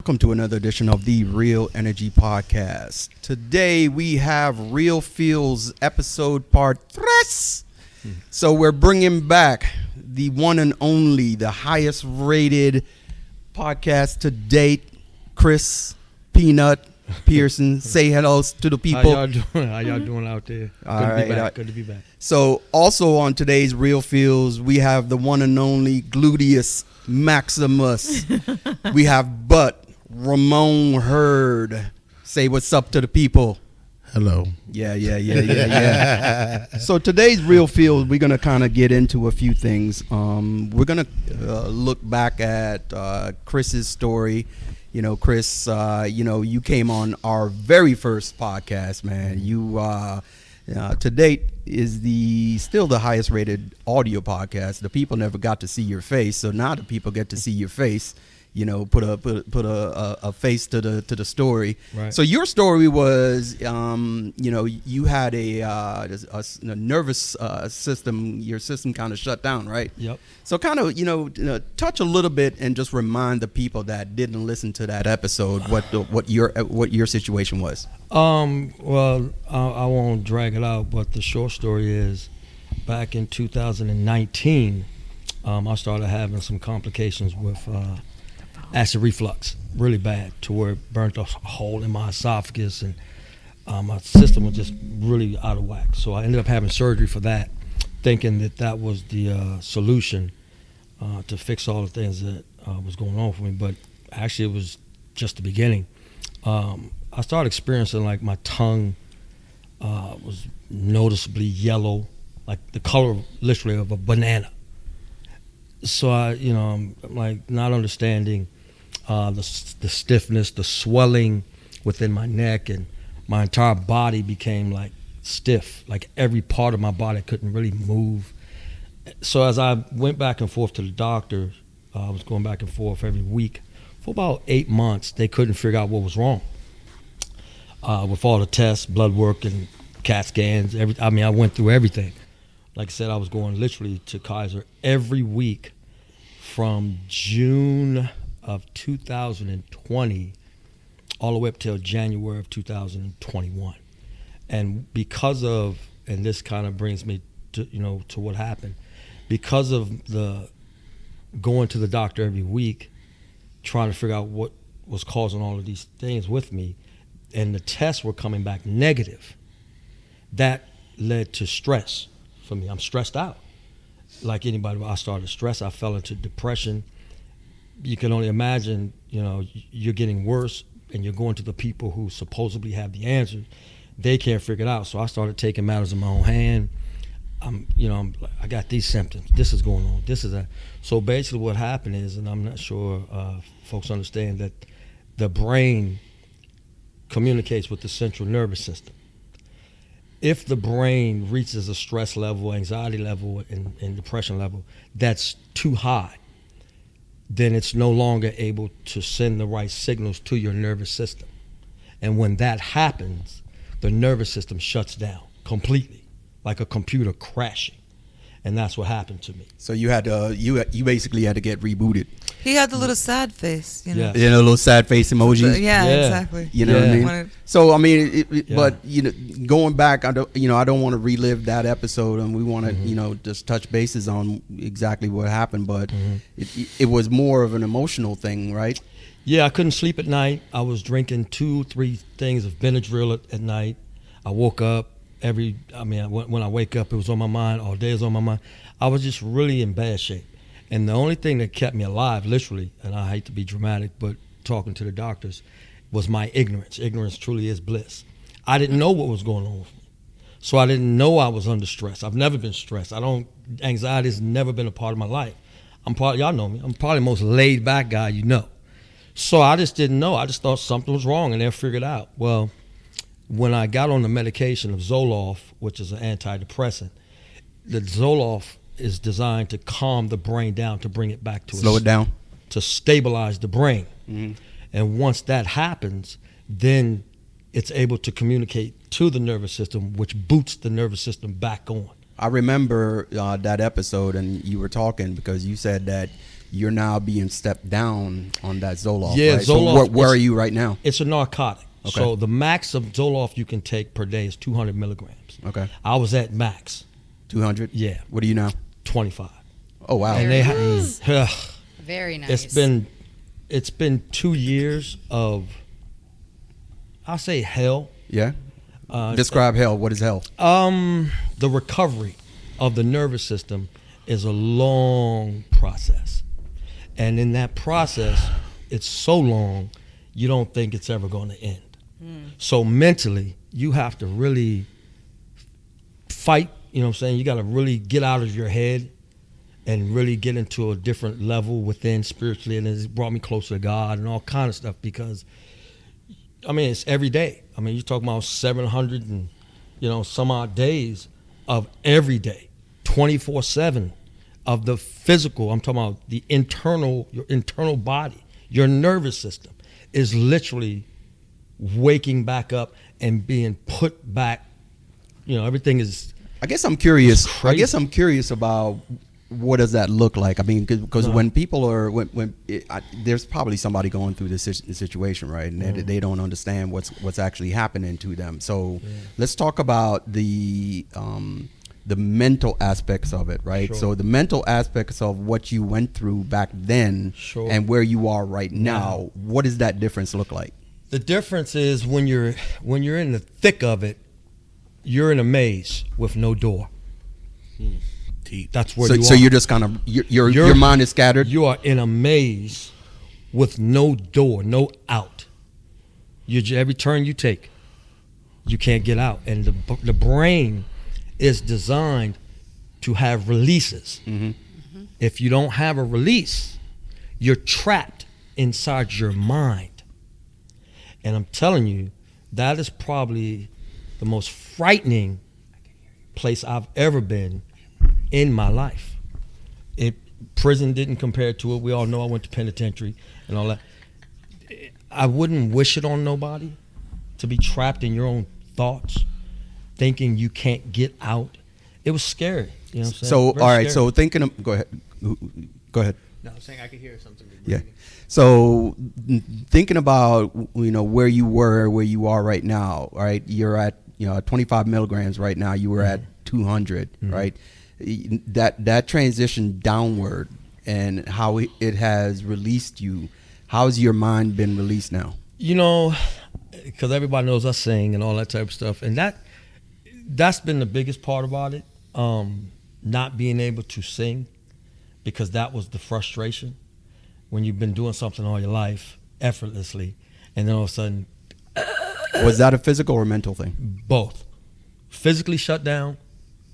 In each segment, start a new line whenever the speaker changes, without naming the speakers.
welcome to another edition of the Real Energy Podcast. Today we have Real feelz episode part 3. So we're bringing back the one and only, the highest rated podcast to date, Chris Peanut Pearson. Say hello to the people.
How y'all doing out there? Good to be back.
So also on today's Real feelz, we have the one and only Gluteus Maximus. We have Ramon Heard. Say what's up to the people.
Hello.
Yeah. So today's Real feelz, we're going to kind of get into a few things. We're going to look back at Chris's story. You know, Chris, you came on our very first podcast, man. You to date is still the highest rated audio podcast. The people never got to see your face, so now the people get to see your face. You know, put a face to the story.
Right.
So your story was, you had a nervous system. Your system kind of shut down, right?
Yep.
So kind of, touch a little bit and just remind the people that didn't listen to that episode what your situation was.
Well, I won't drag it out, but the short story is, back in 2019, I started having some complications with acid reflux, really bad, to where it burnt a hole in my esophagus, and my system was just really out of whack. So I ended up having surgery for that, thinking that was the solution to fix all the things that was going on for me. But actually, it was just the beginning. I started experiencing, like, my tongue was noticeably yellow, like the color, literally, of a banana. So I'm like not understanding the stiffness, the swelling within my neck, and my entire body became like stiff. Like every part of my body couldn't really move. So as I went back and forth to the doctor, I was going back and forth every week for about 8 months. They couldn't figure out what was wrong. With all the tests, blood work, and CAT scans, I went through everything. Like I said, I was going literally to Kaiser every week from June of 2020 all the way up till January of 2021. And because of, and this kind of brings me to what happened, because of the going to the doctor every week, trying to figure out what was causing all of these things with me, and the tests were coming back negative, that led to stress. For me, I'm stressed out. Like anybody, I started to stress. I fell into depression. You can only imagine, you're getting worse, and you're going to the people who supposedly have the answers. They can't figure it out. So I started taking matters in my own hand. I got these symptoms. This is going on. This is that. So basically, what happened is, and I'm not sure folks understand, that the brain communicates with the central nervous system. If the brain reaches a stress level, anxiety level, and depression level that's too high, then it's no longer able to send the right signals to your nervous system. And when that happens, the nervous system shuts down completely, like a computer crashing. And that's what happened to me.
So you had to, you basically had to get rebooted.
He had the little sad face,
Yeah.
You know, little sad face emoji.
Yeah, exactly.
You know what I mean? So I mean, but going back, I don't want to relive that episode, and we want to, just touch bases on exactly what happened. But it was more of an emotional thing, right?
Yeah, I couldn't sleep at night. I was drinking 2-3 things of Benadryl at night. I woke up when I wake up, it was on my mind. All day it was on my mind. I was just really in bad shape. And the only thing that kept me alive, literally, and I hate to be dramatic, but talking to the doctors, was my ignorance. Ignorance truly is bliss. I didn't know what was going on with me. So I didn't know I was under stress. I've never been stressed. Anxiety has never been a part of my life. Y'all know me. I'm probably the most laid back guy you know. So I just didn't know. I just thought something was wrong, and they'll figure it out. Well, when I got on the medication of Zoloft, which is an antidepressant, the Zoloft is designed to calm the brain down, to bring it back to
slow it down,
to stabilize the brain. And once that happens, then it's able to communicate to the nervous system, which boots the nervous system back on.
I remember that episode, and you were talking because you said that you're now being stepped down on that Zoloft.
Yeah,
right?
Zoloft.
So where are you right now?
It's a narcotic.
Okay.
So the max of Zoloft you can take per day is 200 milligrams.
Okay.
I was at max.
200.
Yeah.
What are you now?
25.
Oh wow.
And
Very
they
Very nice.
it's been 2 years of, I'll say, hell.
Yeah. Describe hell. What is hell?
The recovery of the nervous system is a long process, and in that process, it's so long you don't think it's ever going to end. So mentally, you have to really fight. You know what I'm saying? You got to really get out of your head and really get into a different level within spiritually, and it's brought me closer to God and all kind of stuff, because I mean, it's every day. I mean, you're talking about 700 and, some odd days of every day, 24/7 of the physical. I'm talking about your internal body, your nervous system is literally waking back up and being put back. Everything is.
I guess I'm curious.
crazy.
I guess I'm curious about what does that look like. I mean, because when people are there's probably somebody going through this situation, right? And they don't understand what's actually happening to them. So let's talk about the mental aspects of it, right?
Sure.
So the mental aspects of what you went through back then and where you are right now. What does that difference look like?
The difference is when you're in the thick of it, you're in a maze with no door. That's where you are.
So you're just kind of your mind is scattered.
You are in a maze with no door, no out. Every turn you take, you can't get out. And the brain is designed to have releases. If you don't have a release, you're trapped inside your mind. And I'm telling you, that is probably the most frightening place I've ever been in my life. Prison didn't compare to it. We all know I went to penitentiary and all that. I wouldn't wish it on nobody to be trapped in your own thoughts, thinking you can't get out. It was scary. You know what I'm saying?
So
Very
all right.
scary.
So go ahead.
No, I'm saying I could hear something.
Yeah. So thinking about where you were, where you are right now, right? You're at 25 milligrams right now. You were at 200, right? That transition downward and how it has released you. How's your mind been released now?
Because everybody knows I sing and all that type of stuff, and that's been the biggest part about it. Not being able to sing, because that was the frustration when you've been doing something all your life effortlessly, and then all of a sudden.
Was that a physical or mental thing?
Both. Physically shut down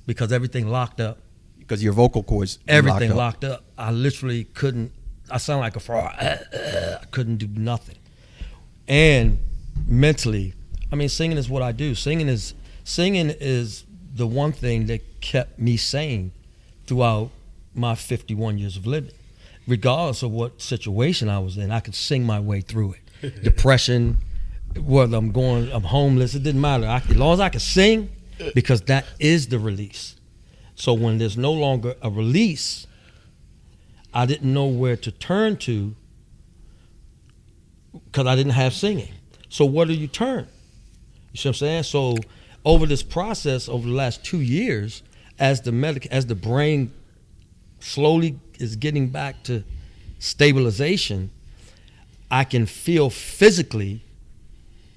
because everything locked up.
Because your vocal cords
Everything locked up. I literally couldn't. I sound like a fraud. I couldn't do nothing. And mentally, I mean, singing is what I do. Singing is the one thing that kept me sane throughout my 51 years of living. Regardless of what situation I was in, I could sing my way through it. Depression, whether I'm homeless, it didn't matter. As long as I could sing, because that is the release. So when there's no longer a release, I didn't know where to turn to because I didn't have singing. So where do you turn? You see what I'm saying? So over this process, over the last 2 years, as the brain slowly is getting back to stabilization, I can feel physically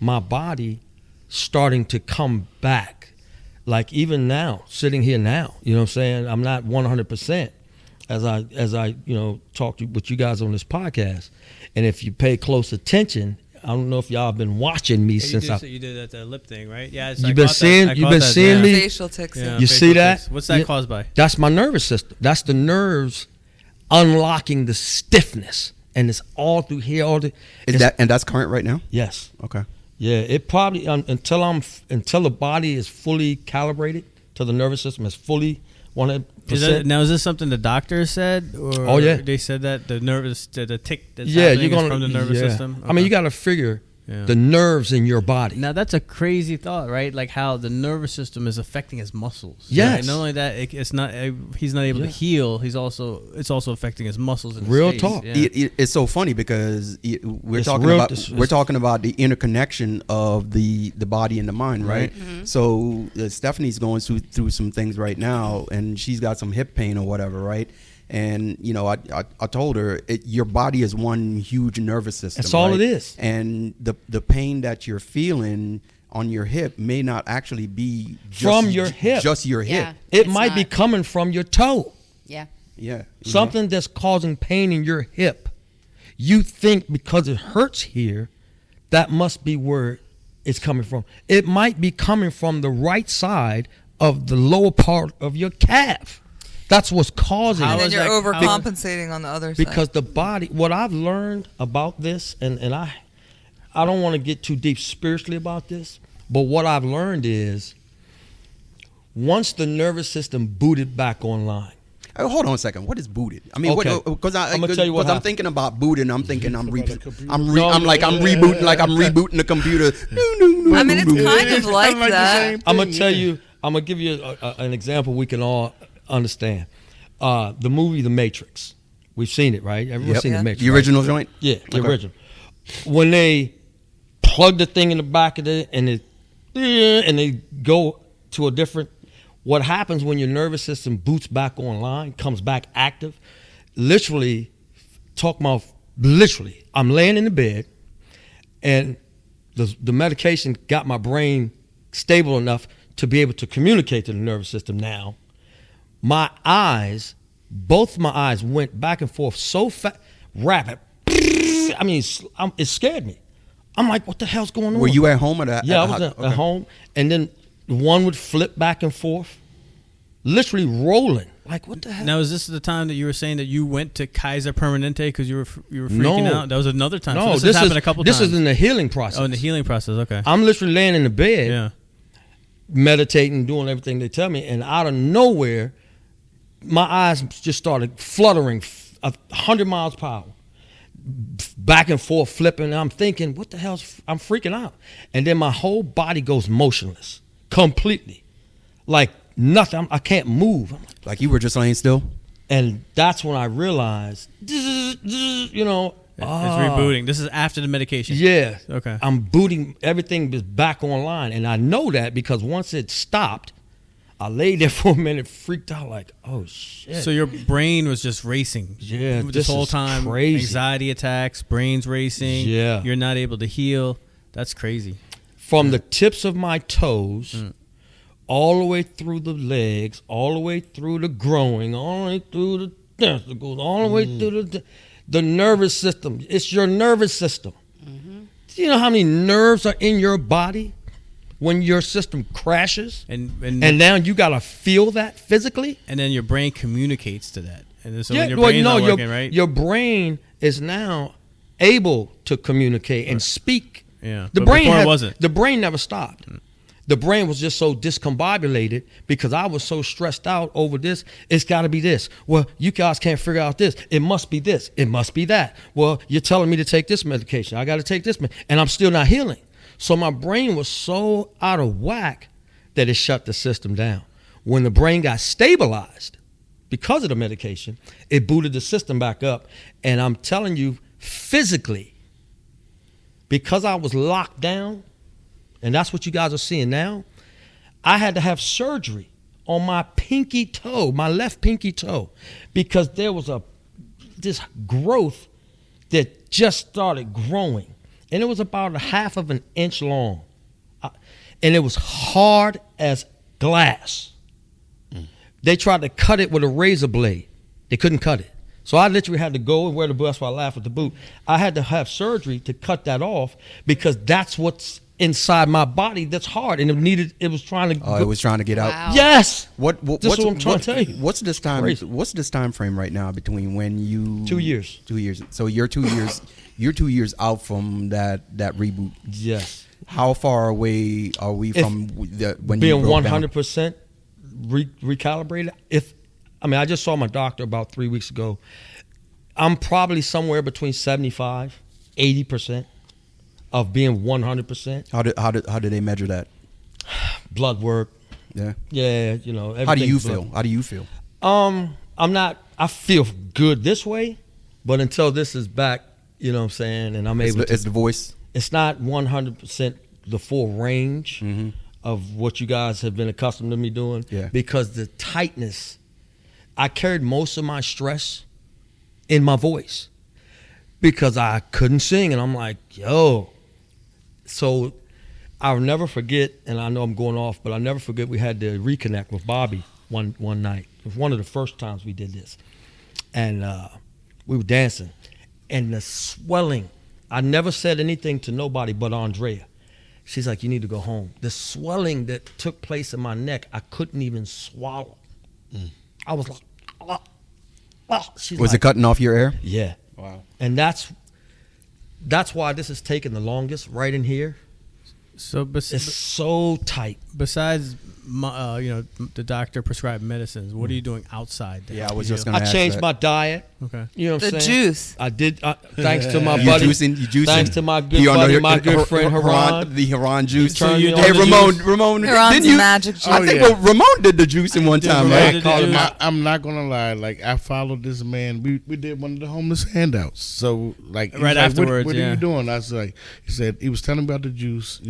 my body starting to come back. Like even now, sitting here now, you know what I'm saying? I'm not 100% as I talk with you guys on this podcast. And if you pay close attention, I don't know if y'all have been watching me since
you did that lip thing, right? Yeah.
You've been seeing me.
Facial tics.
Yeah,
You see that?
tics. What's that caused by?
That's my nervous system. That's the nerves unlocking the stiffness, and it's all through here.
And that's current right now?
Yes.
Okay.
Yeah. It probably until the body is fully calibrated, till the nervous system is fully 100%.
Is this something the doctor said? Or
Oh, yeah.
They said that the tick that's
Yeah,
happening
you're gonna
is from the nervous system?
I mean, you got to figure
Yeah.
the nerves in your body.
Now that's a crazy thought, right? Like how the nervous system is affecting his muscles.
Yes.
Right? Not only that, it's not he's not able to heal. It's also affecting his muscles. And his
Real
face.
talk.
Yeah.
It's so funny because we're
It's
talking
real-
about
it's-
we're talking about the interconnection of the body and the mind, right? So Stephanie's going through some things right now, and she's got some hip pain or whatever, right? And I told her your body is one huge nervous system.
That's all
right?
it is.
And the pain that you're feeling on your hip may not actually be
From your hip.
just your hip.
It
It's
might be
not.
coming from your toe.
Yeah.
Yeah,
Something that's causing pain in your hip. You think because it hurts here, that must be where it's coming from. It might be coming from the right side of the lower part of your calf. That's what's causing
How
And
it.
then
is
you're
that-
overcompensating on the other side.
Because the body, what I've learned about this, and I don't want to get too deep spiritually about this, but what I've learned is once the nervous system booted back online,
Hold on a second. What is booted? I mean,
Okay.
because
I'm gonna tell you what
I'm
happened.
thinking about booted, and I'm thinking I'm rebooting the computer.
I mean, it's kind of like that.
I'm gonna tell you. I'm gonna give you an example we can all understand. The movie The Matrix. We've seen it, right? Everyone's
Yep.
seen
Yeah.
The Matrix.
The original joint.
Right? Yeah, the
Okay.
original. When they plug the thing in the back of it and they go to a different. What happens when your nervous system boots back online, comes back active? Literally, I'm laying in the bed, and the medication got my brain stable enough to be able to communicate to the nervous system now. Both my eyes went back and forth so rapid. I mean, it scared me. I'm like, what the hell's going on?
Were you at home or that?
Yeah, I was at home, and then one would flip back and forth, literally rolling. Like, what the hell?
Now, is this the time that you were saying that you went to Kaiser Permanente because you were freaking
No.
out? That was another time.
No,
so this has happened a couple times.
This is in the healing process.
Oh, in the healing process. Okay.
I'm literally laying in the bed,
Yeah.
meditating, doing everything they tell me, and out of nowhere, my eyes just started fluttering 100 miles per hour, back and forth, flipping. And I'm thinking, what the hell's? I'm freaking out, and then my whole body goes motionless, completely, like nothing. I can't move. I'm like,
Like you were just laying still.
and that's when I realized, you know,
It's rebooting. This is after the medication.
yeah.
Okay.
I'm booting, everything is back online. And I know that because once it stopped, I laid there for a minute, freaked out like, oh, shit.
So your brain was just racing.
Yeah,
This
this
whole
is
time.
crazy.
Anxiety attacks, brains racing.
Yeah.
You're not able to heal. That's crazy.
From the tips of my toes, all the way through the legs, all the way through the growing, all the way through the testicles, all the way through the nervous system. It's your nervous system. Do you know how many nerves are in your body when your system crashes?
And
And now you got to feel that physically?
and then your brain communicates to that. And then so when your
well,
brain's not
your,
working, right?
your brain is now able to communicate and speak.
Yeah,
The
but
brain
before it wasn't.
The brain never stopped. The brain was just so discombobulated because I was so stressed out over this. It's got to be this. Well, you guys can't figure out this. It must be this. It must be that. Well, you're telling me to take this medication. I got to take this, and I'm still not healing. So my brain was so out of whack that it shut the system down. When the brain got stabilized because of the medication, it booted the system back up. And I'm telling you, physically, because I was locked down, and that's what you guys are seeing now, I had to have surgery on my pinky toe, my left pinky toe, because there was this growth that just started growing. And it was about a half of an inch long. And it was hard as glass. They tried to cut it with a razor blade. They couldn't cut it. So I literally had to go and wear the boot. That's why I laugh at the boot. I had to have surgery to cut that off because that's what's inside my body that's hard. And it was trying to
Oh, it was trying to get out.
Wow.
Yes.
What
This is what I'm trying to tell you.
What's this time?
Crazy.
What's this time frame right now between when you
2 years.
2 years. So you're 2 years. You're 2 years out from that reboot.
Yes.
How far away are we from when
Being
you broke down?
100% recalibrated. I just saw my doctor about 3 weeks ago. I'm probably somewhere between 75, 80%. of being 100%.
How did they measure that?
Blood work.
Yeah.
Yeah,
How do you
blood.
feel? How do you feel?
I feel good this way, but until this is back, you know what I'm saying, and I'm able to.
It's the voice.
It's not 100% the full range of what you guys have been accustomed to me doing.
Yeah.
Because the tightness, I carried most of my stress in my voice because I couldn't sing, and I'm like, yo. So I'll never forget, and I know I'm going off, but I'll never forget we had to reconnect with Bobby one night. It was one of the first times we did this. And we were dancing. And the swelling, I never said anything to nobody but Andrea. She's like, you need to go home. The swelling that took place in my neck, I couldn't even swallow. I was like,
Was it cutting off your air?
Yeah.
Wow.
And that's why this is taking the longest, right in here.
So
It's so tight.
besides, the doctor prescribed medicines, what are you doing outside? to
Yeah,
help
I was
you
just
heal?
gonna
I
ask
changed
that.
my diet.
Okay.
You know what I'm
The
saying?
juice.
I did. Thanks to my
You
buddy.
juicing?
Thanks to my good buddy, my good friend Haran.
The Haran juice.
So you
Hey,
know the
Ramon,
Haran's
didn't you?
magic juice.
I think
yeah.
Ramon did the juicing one time,
Ramon
right?
did the juice.
I'm not gonna lie. Like I followed this man. We did one of the homeless handouts. So like he
Right
was like,
afterwards,
what
yeah.
are you doing? I was like, he said he was telling me about the juice.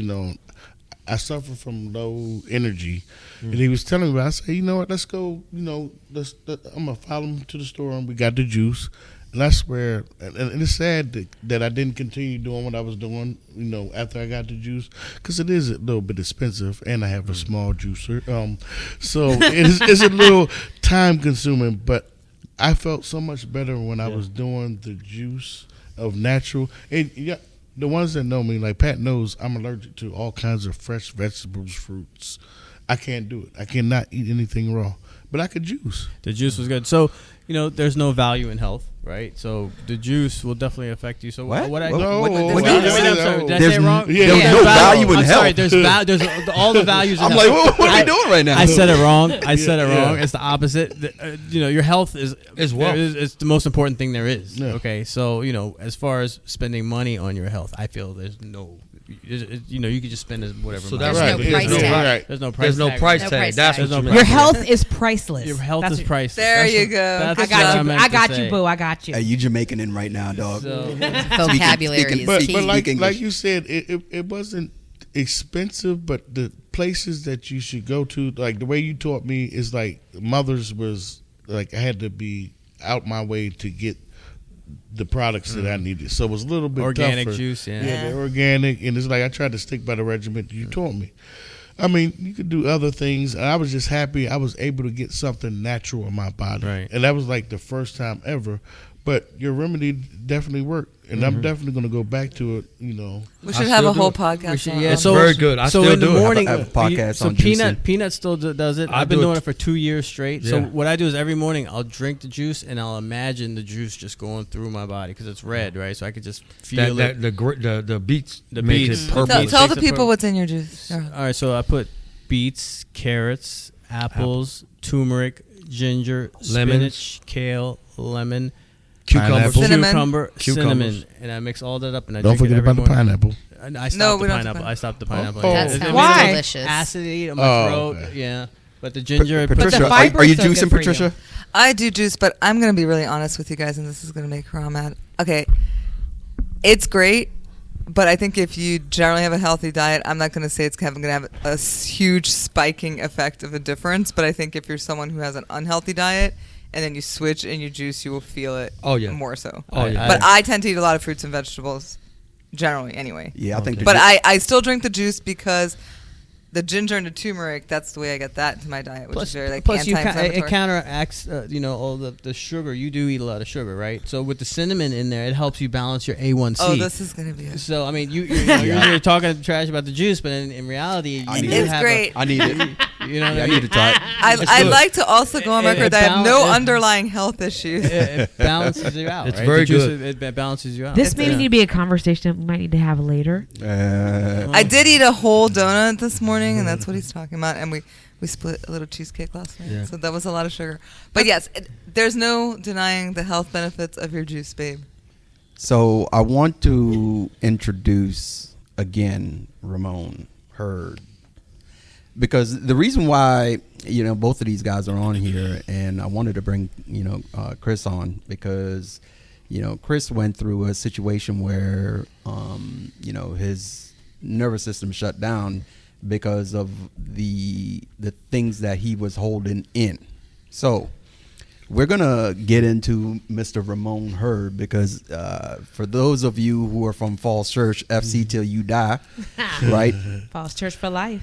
I suffer from low energy, and he was telling me. I said, you know what? Let's go. I'm gonna follow him to the store, and we got the juice. And I swear, and it's sad that I didn't continue doing what I was doing, after I got the juice, because it is a little bit expensive, and I have a small juicer. So it's a little time consuming, but I felt so much better when I was doing the juice of natural. And yeah, the ones that know me, like Pat knows, I'm allergic to all kinds of fresh vegetables, fruits. I can't do it. I cannot eat anything raw, but I could juice.
The juice was good. So, there's no value in health, right? So the juice will definitely affect you. So
What?
what I
No,
what-
I'm
what-
sorry, did I say it wrong?
yeah,
There's no value in
I'm
health.
sorry, there's all the values in
I'm
health.
like, what are we doing right now?
I said it wrong. I said it
Yeah.
wrong. It's the opposite. Your health is
wealth.
It's the most important thing there is.
Yeah.
Okay, so as far as spending money on your health, I feel there's no. You could just spend whatever.
So
money.
that's
There's no price tag.
Right.
There's no price.
There's no
tag.
price
No
tag.
price
That's
tag.
what
There's no
you
price
meant.
Your health is priceless.
Your health
That's
is
what-
priceless.
There
That's
you
what-
go.
that's
I
Good
what
got you.
meant
I
to
got
say.
you, boo. I got you.
Hey, you Jamaican in right now, dog.
So,
Vocabulary
speaking-
is
But
key.
like
English.
you said, it wasn't expensive, but the places that you should go to, like the way you taught me, is like Mother's was like I had to be out my way to get the products that I needed, so it was a little bit
organic
tougher.
juice. Yeah.
Yeah, the organic, and it's like I tried to stick by the regiment you taught me. I mean, you could do other things, and I was just happy I was able to get something natural in my body,
Right.
and that was like the first time ever. But your remedy definitely worked, and I'm definitely going to go back to it.
We should have
still
a whole
do it.
podcast.
Yeah,
It's very good. I
so
still
in the
do it.
morning,
I have a podcast
so
on
Peanut
juicing.
still does it.
I
I've been
do
doing
it.
it for 2 years straight. So
Yeah.
what I do is every morning I'll drink the juice and I'll imagine the juice just going through my body because it's red, right? So I could just feel it.
The beets
The
make
beets.
it purple.
Tell
Makes
the
it
people
purple.
what's in your juice.
All right, so I put beets, carrots, apples, turmeric, ginger,
Lemon.
spinach, kale, lemon,
Cucumber.
Cinnamon.
cinnamon,
Cucumbers.
and I mix all that up and I
Don't
drink
forget
it every
about the
morning.
pineapple.
I stopped
No,
the
we don't have to
pineapple.
put-
I stopped the pineapple.
Oh.
That
It
sounds
makes
Why? delicious.
acid on my
Oh,
throat.
okay.
Yeah, but the ginger.
Patricia,
the
are you
fiber's so good
juicing,
for you.
Patricia?
I do juice, but I'm going to be really honest with you guys, and this is going to make Haram mad. Okay, it's great, but I think if you generally have a healthy diet, I'm not going to say it's going to have a huge spiking effect of a difference, but I think if you're someone who has an unhealthy diet and then you switch and you juice, you will feel it more so.
Oh, yeah.
But I tend to eat a lot of fruits and vegetables, generally, anyway.
Yeah, I think.
Okay.
the
But
ju-
I still drink the juice because the ginger and the turmeric, that's the way I get that into my diet, which is very like
plus
anti-inflammatory.
it counteracts, all the sugar. You do eat a lot of sugar, right? So with the cinnamon in there, it helps you balance your A1C.
Oh, this is going to be a...
So I mean, you're talking trash about the juice, but in reality,
I
you
need
do
it.
It's
have
great.
I need it.
You know what
Yeah,
I
I
mean?
need to try it.
I'd
good.
like to also go on
It-
record
it
that I have no
bal- it-
underlying health issues.
It balances you out.
It's
right?
very
The juice,
good.
It balances you out.
This may
Yeah.
need to be a conversation we might need to have later.
I did eat a whole donut this morning, and that's what he's talking about. And we split a little cheesecake last night,
Yeah.
so that was a lot of sugar. But yes, there's no denying the health benefits of your juice, babe.
So I want to introduce again Ramon Hurd, because the reason why both of these guys are on here, and I wanted to bring Chris on because Chris went through a situation where his nervous system shut down because of the things that he was holding in. So we're gonna get into Mr. Ramon Hurd because for those of you who are from Falls Church, FC till you die, right?
Falls Church for life.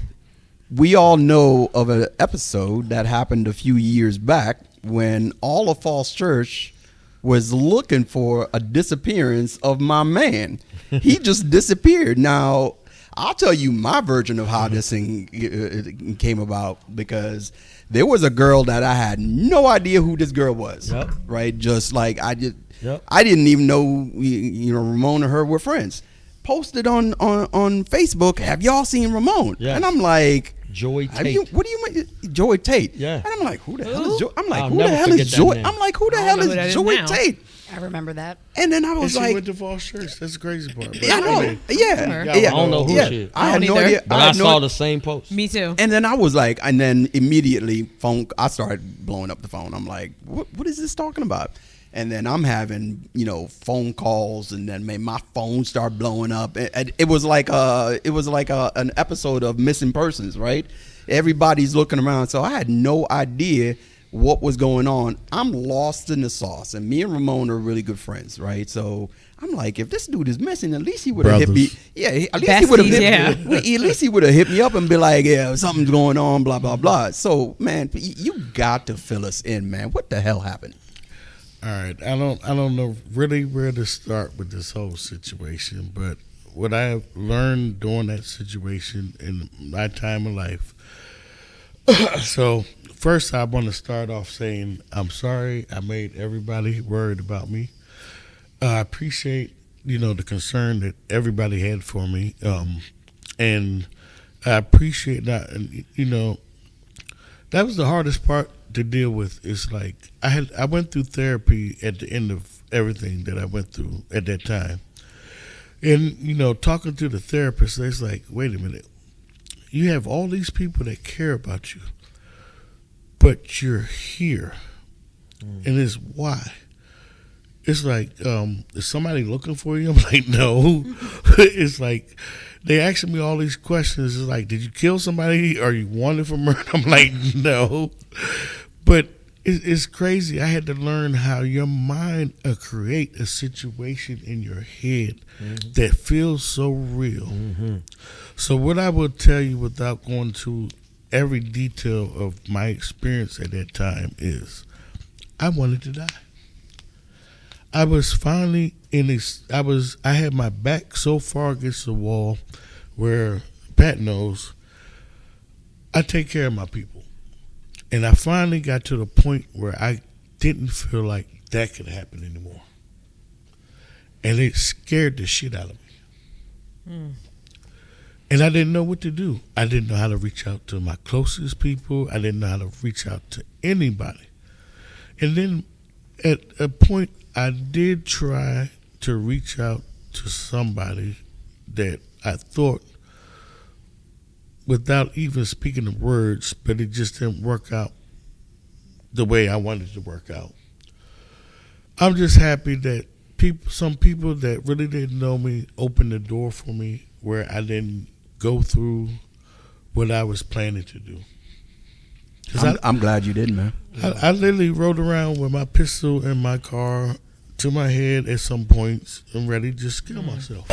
We all know of an episode that happened a few years back when all of Falls Church was looking for a disappearance of my man. He just disappeared. Now, I'll tell you my version of how this thing came about, because there was a girl that I had no idea who this girl was.
Yep.
Right? Just like I didn't even know Ramon and her were friends. Posted on Facebook, have y'all seen Ramon?
Yes.
And I'm like,
Joy Tate.
what do you mean, Joy Tate?
Yeah.
And I'm like, who the hell is Joy? I'm like,
I'll
who the
never
hell
forget
is
that
Joy?
name.
I'm like, who the
I
hell
don't know who that
is
is
Joy
now.
Tate?
I remember that.
And then I
And
was
she
like,
went to Falls Church. That's the crazy part. But
yeah, I know.
mean,
Yeah.
I
don't know who
yeah.
she is.
I had
don't
no
either.
idea.
But I saw the same post.
Me too.
And then I was like, and then immediately I started blowing up the phone. I'm like, what is this talking about? And then I'm having, phone calls, and then my phone started blowing up. It was like an episode of Missing Persons, right? Everybody's looking around. So I had no idea what was going on. I'm lost in the sauce, and me and Ramon are really good friends, right? So I'm like, if this dude is missing, at least he would have hit me. Yeah, at least he would have hit me. At least he would have hit me up and be like, yeah, something's going on, blah blah blah. So man, you got to fill us in, man. What the hell happened?
all right, I don't know really where to start with this whole situation, but what I have learned during that situation in my time of life. So first, I want to start off saying I'm sorry I made everybody worried about me. I appreciate the concern that everybody had for me, and I appreciate that. And that was the hardest part to deal with. It's like I went through therapy at the end of everything that I went through at that time, and talking to the therapist, it's like, wait a minute, you have all these people that care about you, but you're here, and it's why. It's like, is somebody looking for you? I'm like, no. It's like, they asking me all these questions. It's like, did you kill somebody? Are you wanted for murder? I'm like, no. But it's crazy. I had to learn how your mind create a situation in your head that feels so real. Mm-hmm. So what I will tell you, without going to every detail of my experience at that time, is I wanted to die. I was finally I had my back so far against the wall where Pat knows I take care of my people. And I finally got to the point where I didn't feel like that could happen anymore. And it scared the shit out of me. And I didn't know what to do. I didn't know how to reach out to my closest people. I didn't know how to reach out to anybody. And then at a point, I did try to reach out to somebody that I thought, without even speaking the words, but it just didn't work out the way I wanted it to work out. I'm just happy that some people that really didn't know me opened the door for me where I didn't go through what I was planning to do.
I'm glad you didn't, man.
I literally rode around with my pistol in my car to my head at some points and ready to just kill myself.